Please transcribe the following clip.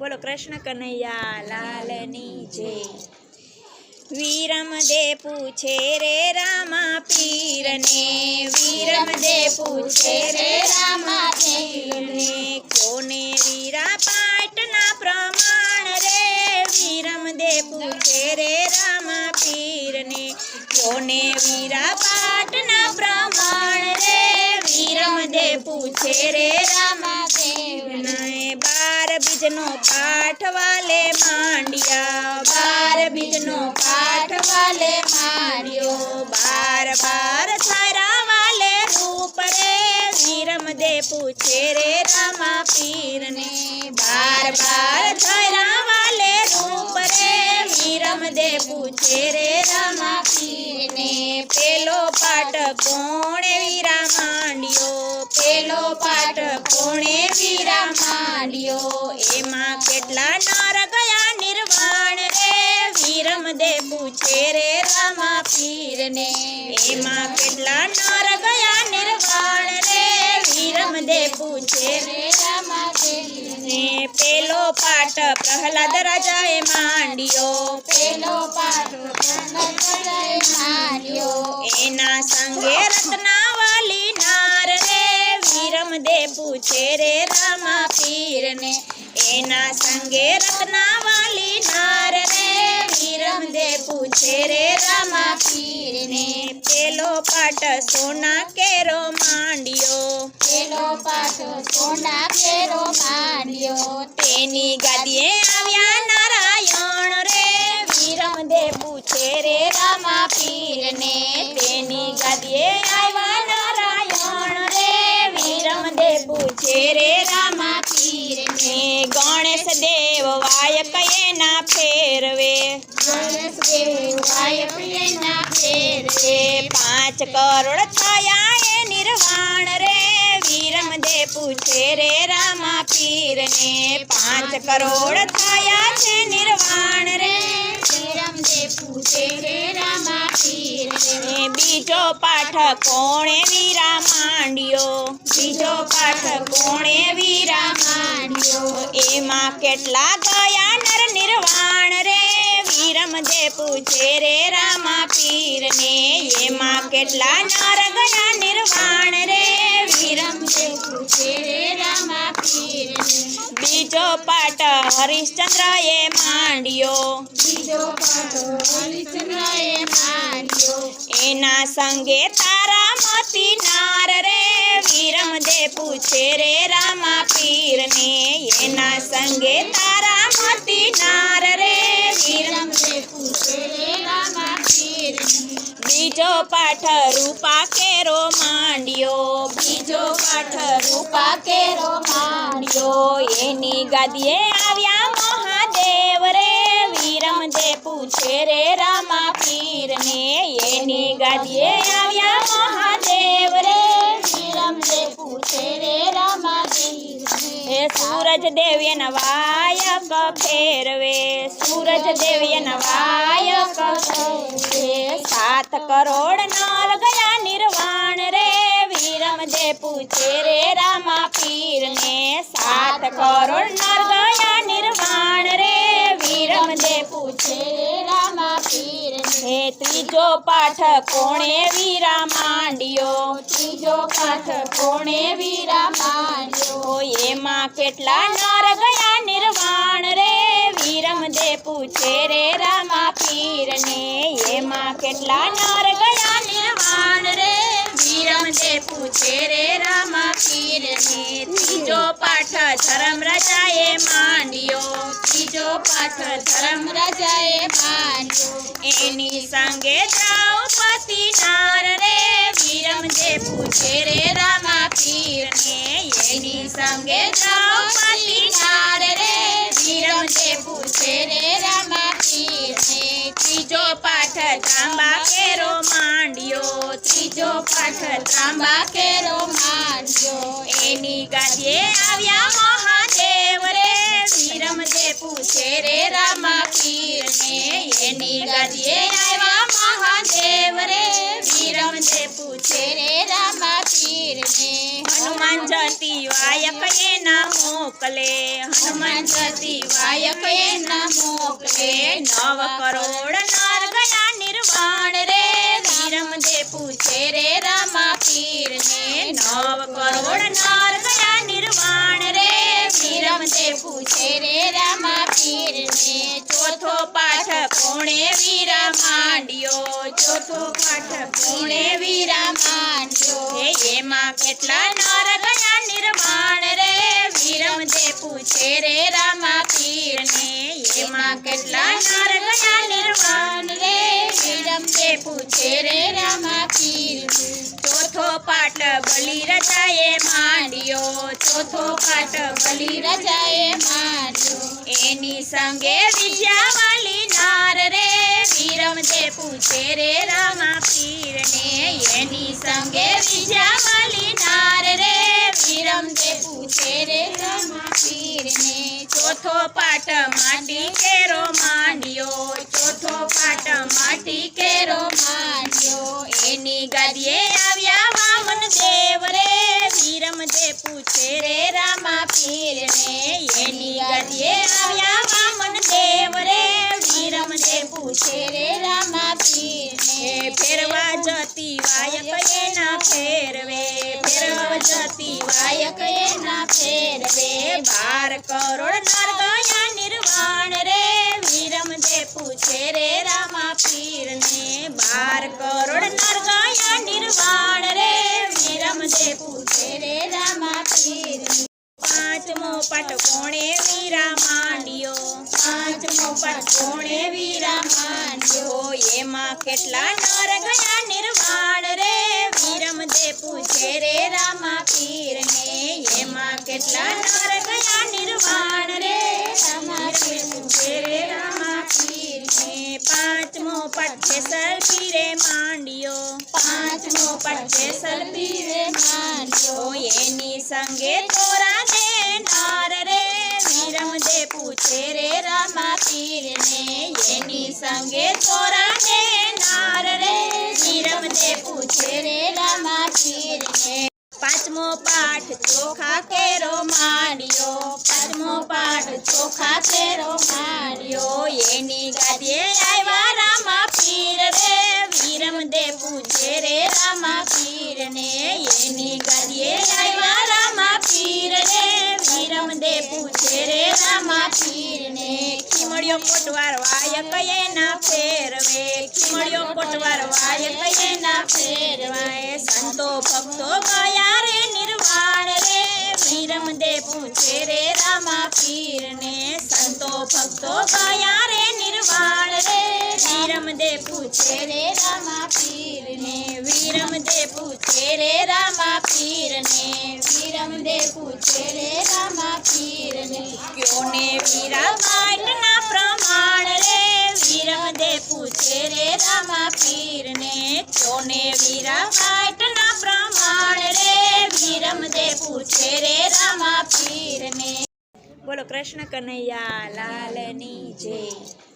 बोलो कृष्ण कन्हैया लालनी जय। वीरम दे पूछे रे रामा पीर ने, वीरम दे पूछे रे रामा पीर ने, क्यों ने वीरा पाटना प्रमाण रे, वीरम दे पूछे रे रामा पीर ने, क्यों ने वीरा पाटना प्रमाण रे, वीरम दे पूछे रे रामा पीर ने। 12 बीजनो पाठ वाले मांडिया, 12 बीजनो पाठ वाले मारियो, 12 छायरा वाले रूप रे, वीरम दे पूछे रे रामा पीर ने, 12 छायरा वाले रूप रे, वीरम दे पूछे रे रामा पीर ने। पेलो पाठ कोणे वीरा मांडियो, पेलो पाठ कोणे वीरा मांडियो, एमा केटला नर गया निर्वाण रे, वीरम दे पूछे रे रामा पीर ने, एमा केटला नर गया निर्वाण रे, वीरम दे पूछे रे रामा पीर ने। पेलो पाठ प्रहलाद राजाए मांडियो, पेलो पाठ प्रहलाद राजाए मांडियो, एना संगे रत्नावाली नार रे, वीरम दे पूछे रे रामा पीर ने, एना संगे रत्नावाली नार रे, वीरम दे पूछे रे रामा पीर ने। पेलो पाठ सोना केरो मांडियो, पेलो पाठ सोना केरो मांडियो, तेनी गादीए आव्या नारायण रे, वीरम दे पूछे रे रामा पीर ने, तेनी गादीए आव्या नारायण रे, वीरम दे पूछे रे रामा पीर ने। गणेश देव वायक एना फेरवे, गणेश देव वायक एना फेरवे, 5 करोड़ थया ए निर्वाण रे, वीरम दे पूछे रे रामा पीर ने, 5 करोड़ थया छे निर्वाण रे, वीरम दे पूछे रे रामा पीर ने। बीजो पाठ कोणे वीरा मांडियो, बीजो पाठ कोणे वीरा मांडियो, एमा केटला गया नर निर्वाण रे, वीरम दे पूछे रे रामा पीर ने, एमा केटला नर गया निर्वाण रे, वीरम दे पूछे रे रामा पीर ने। बीजो पाठ हरिश्चंद्र ए मांडियो, बीजो पाठ हरिश्चंद्र ए मांडियो, एना संगे तारा मती नार रे, वीरम दे पूछे रे रामा पीर ने, एना संगे तारा मती नार रे, वीरम दे पूछे रे रामा पीर ने। बीजो पाठ रूपा केरो मांडियो, बीजो पाठ रूपा केरो मांडियो, एनी गादीए आव्या महादेव रे, वीरम दे पूछे रे रामा पीर ने, एनी गादीए आव्या महादेव रे, वीरम दे पूछे रे रामा पीर ने। सूरज देव नवायक फेरवे, सूरज देव नवायक फेरवे, 7 करोड़ नर गया निर्वाण रे, वीरम दे पूछे रे रामा पीर ने, 7 करोड़ नर गया निर्वाण रे, वीरम दे पूछे रे रामा पीर ने। त्रीजो पाठ कोणे वीरा मांडियो, त्रीजो पाठ कोणे वीरा मांडियो, एमा केटला नर गया निर्वाण रे, वीरम दे पूछे रे रामा पीर ने, एमा केटला नर गया निर्वाण रे, वीरम दे पूछे रे रामा पीर ने। तीजो पाठ धर्म राजाए मांडियो, तीजो पाठ धर्म राजाए मांडियो, एनी संगे द्रौपदी नार रे, वीरम दे पूछे रे रामा पीर ने, एनी संगे द्रौपदी नार रे, वीरम दे पूछे रे रामा पीर ने। तीजो पाठ तांबा केरो मांडियो, तीजो पाठ तांबा केरो मांडियो, एनी गादीए आव्या महादेव रे, वीरम दे पूछे रे रामा पीर ने, एनी गादीए आव्या મહાદેવ રે વીરમદેવ પૂછે રે રામા પીરને હનુમાન જતી વાયક એના મોકલે હનુમાન જતી વાયક એના મોકલે 9 કરોડ નર ગયા નિર્વાણ રે વીરમદેવ પૂછે રે રામા પીરને 9 કરોડ નર ગયા નિર્વાણ રે વીરમદેવ પૂછે રે રામા પીરને ચોથો પાઠ કોણે વીરા માંડ્યો ચોથો પાઠ કોણે વીરા માંડ્યો હે એમાં કેટલા નર ગયા નિર્વાણ રે વીરમદેવ પૂછે રે રામા પીરને એમાં કેટલા નર ગયા નિર્વાણ રે વીરમદેવ પૂછે રે રામા પીરને ચોથો પાઠ બલી રજાએ માંડ્યો ચોથો પાઠ બલી રજાએ માંડ્યો એની સંગે વિદ્યાવાલી નાર રે વીરમદેવ પૂછે રે રામા પીરને એની સંગે વિદ્યાવાલી નાર રે વીરમદેવ પૂછે રે રામા પીરને ચોથો પાઠ માટી કેરો માંડ્યો ચોથો પાઠ માટી કેરો માંડ્યો એની ગાદીએ આવ્યા વામન દેવ રે વીરમદેવ પૂછે રે રામા પીરને એની ગાદીએ આવ્યા વામન દેવ રે વીરમદેવ પૂછે રે રામા પીરને ફેરવા જતી વાયક એના ફેરવે ફેરવા જતી વાયક એના ફેરવે 12 કરોડ નર ગયા નિર્વાણ રે વીરમદેવ પૂછે રે રામા પીરને 12 કરોડ નર ગયા નિર્વાણ રે વીરમદેવ પૂછે રે રામા પીરને પાંચમો પાઠ કોણે વીરા માંડ્યો પાંચમો પાઠ કોણે વીરા માંડ્યો એમાં કેટલા નર ગયા નિર્વાણ રે વીરમદેવ પૂછે રે રામા પીરને એમાં કેટલા નર ગયા નિર્વાણ રે રામા પીર પૂછે રે રામા પીરને પાંચમો પાઠ જેસલ પીરે માંડ્યો પાંચમો પાઠ જેસલ પીરે માંડ્યો એની સંગે તોરા દે નાર રે વીરમદેવ પૂછે રે રામા પીરને એની સંગે તોરા દે નાર રે વીરમદેવ પૂછે રે રામા પીરને પાંચમો પાઠ ચોખા કેરો માંડ્યો પાંચમો પાઠ ચોખા કેરો માંડ્યો એની ગાદીએ આવ્યા રામા પીર રે વીરમદેવ પૂછે રે રામા પીરને એની ગાદીએ આવ્યા રામા પીર રે વીરમદેવ પૂછે રે રામા પીરને ખીમળિયો કોટવાર વાયક એના ફેરવે ખીમળિયો કોટવાર વાયક એના ફેરવાય સંતો ભક્તો ગયા રે નિર્વાણ રે વીરમદેવ પૂછે રે રામા પીરને સંતો ભક્તો ગયા રે નિર્વાણ રે વીરમદેવ પૂછે રે રામા પીરને વીરમદેવ પૂછે રે રામા પીરને વીરમદેવ પૂછે રે રામા પીરને ક્યોને વીરા બાટના પ્રમાણ રે વીરમદેવ પૂછે રે રામા પીરને ક્યોને વીરા બાટના પ્રમાણ રે વીરમદેવ પૂછે રે રામા પીરને બોલો કૃષ્ણ કનૈયા લાલની જય